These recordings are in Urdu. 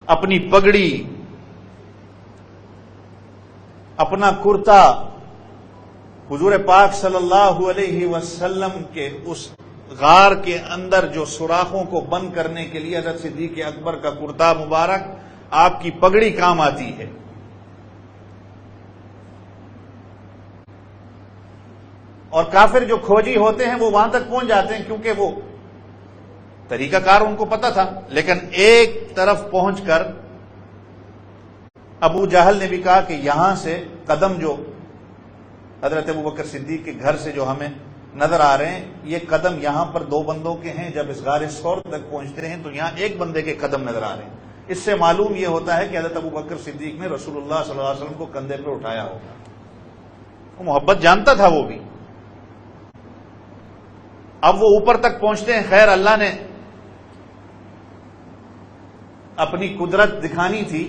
اپنی پگڑی، اپنا کرتا حضور پاک صلی اللہ علیہ وسلم کے اس غار کے اندر جو سوراخوں کو بند کرنے کے لیے حضرت صدیق اکبر کا کرتا مبارک، آپ کی پگڑی کام آتی ہے. اور کافر جو کھوجی ہوتے ہیں وہ وہاں تک پہنچ جاتے ہیں کیونکہ وہ طریقہ کار ان کو پتا تھا، لیکن ایک طرف پہنچ کر ابو جہل نے بھی کہا کہ یہاں سے قدم جو حضرت ابوبکر صدیق کے گھر سے جو ہمیں نظر آ رہے ہیں، یہ قدم یہاں پر 2 بندوں کے ہیں، جب اس غار ثور تک پہنچتے ہیں تو یہاں 1 بندے کے قدم نظر آ رہے ہیں. اس سے معلوم یہ ہوتا ہے کہ حضرت ابوبکر صدیق نے رسول اللہ صلی اللہ علیہ وسلم کو کندھے پہ اٹھایا ہوگا. وہ محبت جانتا تھا وہ بھی. اب وہ اوپر تک پہنچتے ہیں. خیر اللہ نے اپنی قدرت دکھانی تھی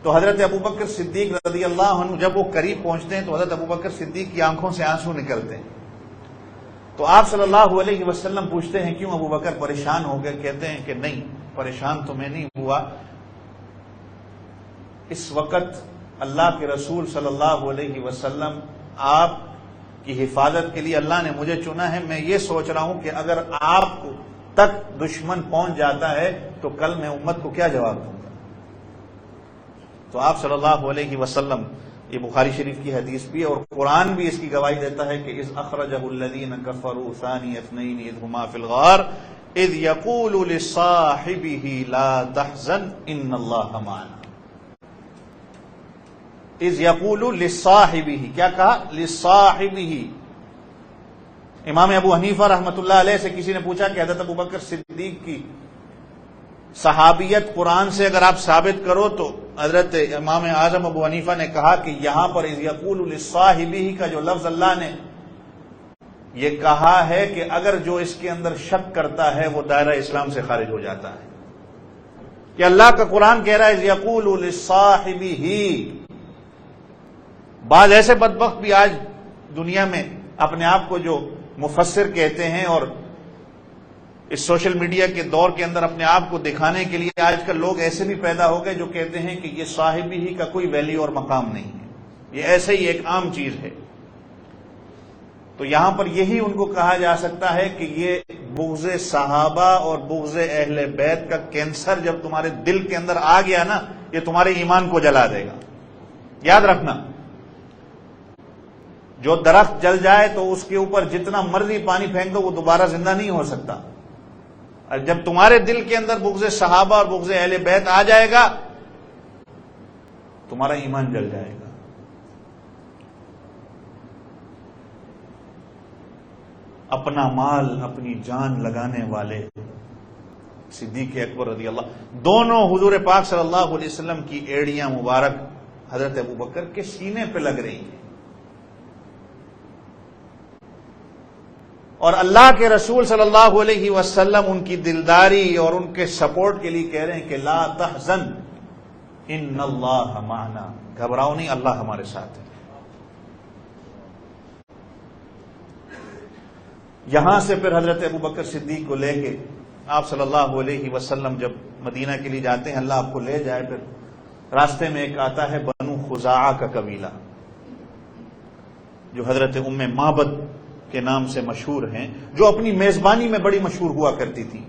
تو حضرت ابوبکر صدیق رضی اللہ عنہ جب وہ قریب پہنچتے ہیں تو حضرت ابوبکر صدیق کی آنکھوں سے آنسو نکلتے ہیں. تو آپ صلی اللہ علیہ وسلم پوچھتے ہیں کیوں ابوبکر پریشان ہو گئے؟ کہتے ہیں کہ نہیں، پریشان تو میں نہیں ہوا، اس وقت اللہ کے رسول صلی اللہ علیہ وسلم آپ کی حفاظت کے لیے اللہ نے مجھے چنا ہے. میں یہ سوچ رہا ہوں کہ اگر آپ تک دشمن پہنچ جاتا ہے تو کل میں امت کو کیا جواب دوں گا. تو آپ صلی اللہ علیہ وسلم، یہ بخاری شریف کی حدیث بھی ہے اور قرآن بھی اس کی گواہی دیتا ہے کہ اذ اخرجہ الذین کفروا ثانی اثنین اذ ہما فی الغار اذ یقول لصاحبہ لا تحزن ان اللہ معنا. اذ یقول لصاحبہ، کیا کہا؟ لصاحبہ. امام ابو حنیفہ رحمۃ اللہ علیہ سے کسی نے پوچھا کہ حضرت ابوبکر صدیق کی صحابیت قرآن سے اگر آپ ثابت کرو تو حضرت امام اعظم ابو حنیفہ نے کہا کہ یہاں پر اذ یقول لصاحبہ کا جو لفظ اللہ نے یہ کہا ہے کہ اگر جو اس کے اندر شک کرتا ہے وہ دائرہ اسلام سے خارج ہو جاتا ہے. کہ اللہ کا قرآن کہہ رہا ہے اذ یقول لصاحبہ. بعض ایسے بدبخت بھی آج دنیا میں اپنے آپ کو جو مفسر کہتے ہیں اور اس سوشل میڈیا کے دور کے اندر اپنے آپ کو دکھانے کے لیے آج کل لوگ ایسے بھی پیدا ہو گئے جو کہتے ہیں کہ یہ صاحب ہی کا کوئی ویلیو اور مقام نہیں ہے، یہ ایسے ہی ایک عام چیز ہے. تو یہاں پر یہی ان کو کہا جا سکتا ہے کہ یہ بغض صحابہ اور بغض اہل بیت کا کینسر جب تمہارے دل کے اندر آ گیا نا، یہ تمہارے ایمان کو جلا دے گا. یاد رکھنا، جو درخت جل جائے تو اس کے اوپر جتنا مرضی پانی پھینک دو وہ دوبارہ زندہ نہیں ہو سکتا. اور جب تمہارے دل کے اندر بغض صحابہ اور بغض اہل بیت آ جائے گا تمہارا ایمان جل جائے گا. اپنا مال اپنی جان لگانے والے صدیق اکبر رضی اللہ، دونوں حضور پاک صلی اللہ علیہ وسلم کی ایڑیاں مبارک حضرت ابوبکر کے سینے پہ لگ رہی ہیں اور اللہ کے رسول صلی اللہ علیہ وسلم ان کی دلداری اور ان کے سپورٹ کے لیے کہہ رہے ہیں کہ لا تحزن ان اللہ معنا، گھبراؤ نہیں، اللہ ہمارے ساتھ ہے. یہاں سے پھر حضرت ابوبکر صدیق کو لے کے آپ صلی اللہ علیہ وسلم جب مدینہ کے لیے جاتے ہیں، اللہ آپ کو لے جائے، پھر راستے میں ایک آتا ہے بنو خزاعہ کا قبیلہ جو حضرت ام معبد کے نام سے مشہور ہیں، جو اپنی میزبانی میں بڑی مشہور ہوا کرتی تھی.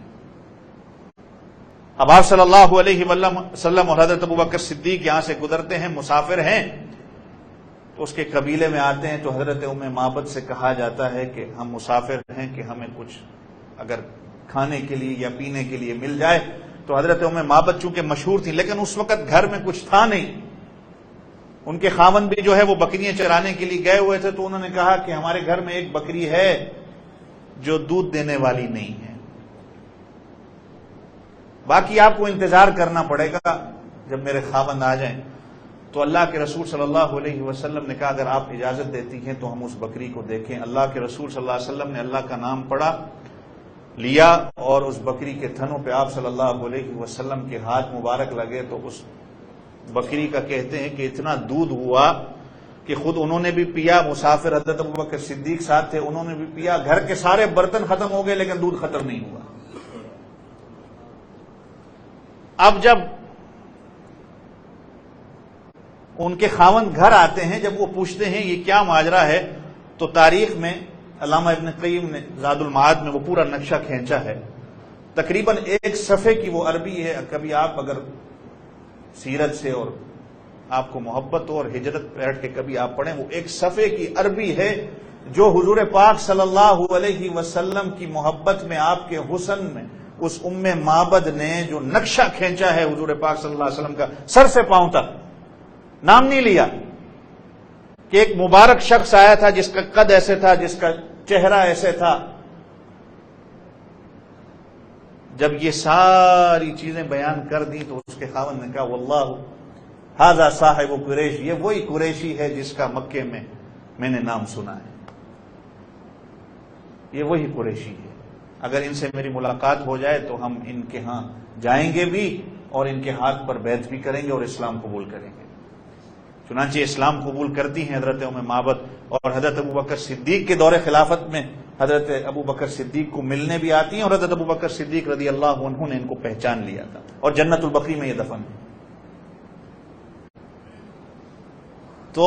اب آپ صلی اللہ علیہ وسلم اور حضرت ابوبکر صدیق یہاں سے گزرتے ہیں، مسافر ہیں، تو اس کے قبیلے میں آتے ہیں تو حضرت ام معبد سے کہا جاتا ہے کہ ہم مسافر ہیں، کہ ہمیں کچھ اگر کھانے کے لیے یا پینے کے لیے مل جائے. تو حضرت ام معبد چونکہ مشہور تھی لیکن اس وقت گھر میں کچھ تھا نہیں، ان کے خاوند بھی جو ہے وہ بکریاں چرانے کے لیے گئے ہوئے تھے، تو انہوں نے کہا کہ ہمارے گھر میں ایک بکری ہے جو دودھ دینے والی نہیں ہے، باقی آپ کو انتظار کرنا پڑے گا جب میرے خاوند آ جائیں. تو اللہ کے رسول صلی اللہ علیہ وسلم نے کہا اگر آپ اجازت دیتی ہیں تو ہم اس بکری کو دیکھیں. اللہ کے رسول صلی اللہ علیہ وسلم نے اللہ کا نام پڑھا، لیا اور اس بکری کے تھنوں پہ آپ صلی اللہ علیہ وسلم کے ہاتھ مبارک لگے تو اس بکری کا کہتے ہیں کہ اتنا دودھ ہوا کہ خود انہوں نے بھی پیا، مسافر حضرت ابوبکر صدیق ساتھ تھے انہوں نے بھی پیا، گھر کے سارے برتن ختم ہو گئے لیکن دودھ ختم نہیں ہوا. اب جب ان کے خاوند گھر آتے ہیں، جب وہ پوچھتے ہیں یہ کیا ماجرا ہے، تو تاریخ میں علامہ ابن قیم نے زاد المعاد میں وہ پورا نقشہ کھینچا ہے، تقریباً 1 صفحے کی وہ عربی ہے. کبھی آپ اگر سیرت سے اور آپ کو محبت ہو اور ہجرت بیٹھ کے کبھی آپ پڑھیں، وہ 1 صفحے کی عربی ہے جو حضور پاک صلی اللہ علیہ وسلم کی محبت میں، آپ کے حسن میں اس ام معبد نے جو نقشہ کھینچا ہے حضور پاک صلی اللہ علیہ وسلم کا، سر سے پاؤں تک. نام نہیں لیا کہ ایک مبارک شخص آیا تھا جس کا قد ایسے تھا، جس کا چہرہ ایسے تھا. جب یہ ساری چیزیں بیان کر دی تو اس کے خاوند نے کہا واللہ ھذا صاحب قریش، یہ وہی قریشی ہے جس کا مکے میں نے نام سنا ہے، یہ وہی قریشی ہے. اگر ان سے میری ملاقات ہو جائے تو ہم ان کے ہاں جائیں گے بھی اور ان کے ہاتھ پر بیعت بھی کریں گے اور اسلام قبول کریں گے. چنانچہ اسلام قبول کرتی ہیں حضرت ام معبد، اور حضرت ابوبکر صدیق کے دور خلافت میں حضرت ابوبکر صدیق کو ملنے بھی آتی ہیں، اور حضرت ابوبکر صدیق رضی اللہ عنہ نے ان کو پہچان لیا تھا اور جنت البقیع میں یہ دفن ہے. تو